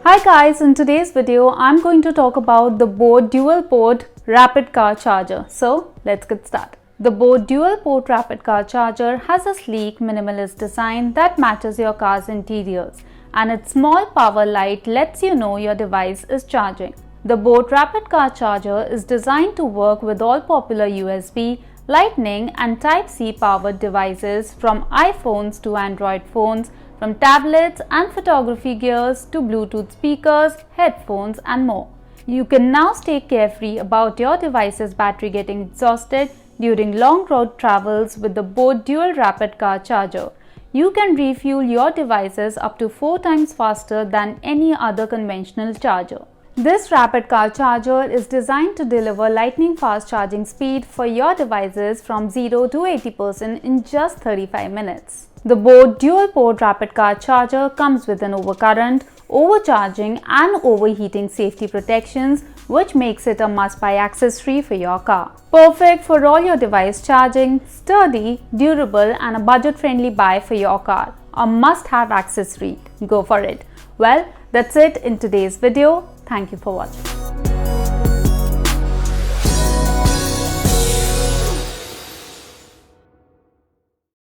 Hi guys, in today's video I'm going to talk about the Boat dual port rapid car charger. So let's get started. The Boat dual port rapid car charger has a sleek minimalist design that matches your car's interiors, and its small power light lets you know your device is charging. The Boat rapid car charger is designed to work with all popular USB, Lightning and Type-C powered devices, from iPhones to Android phones, from tablets and photography gears to Bluetooth speakers, headphones and more. You can now stay carefree about your device's battery getting exhausted during long road travels with the Boat Dual Rapid Car Charger. You can refuel your devices up to 4 times faster than any other conventional charger. This rapid car charger is designed to deliver lightning fast charging speed for your devices from 0 to 80% in just 35 minutes. The Boat dual port rapid car charger comes with an overcurrent, overcharging and overheating safety protections, which makes it a must-buy accessory for your car. Perfect for all your device charging, sturdy, durable and a budget-friendly buy for your car. A must-have accessory. Go for it. Well, that's it in today's video. Thank you for watching.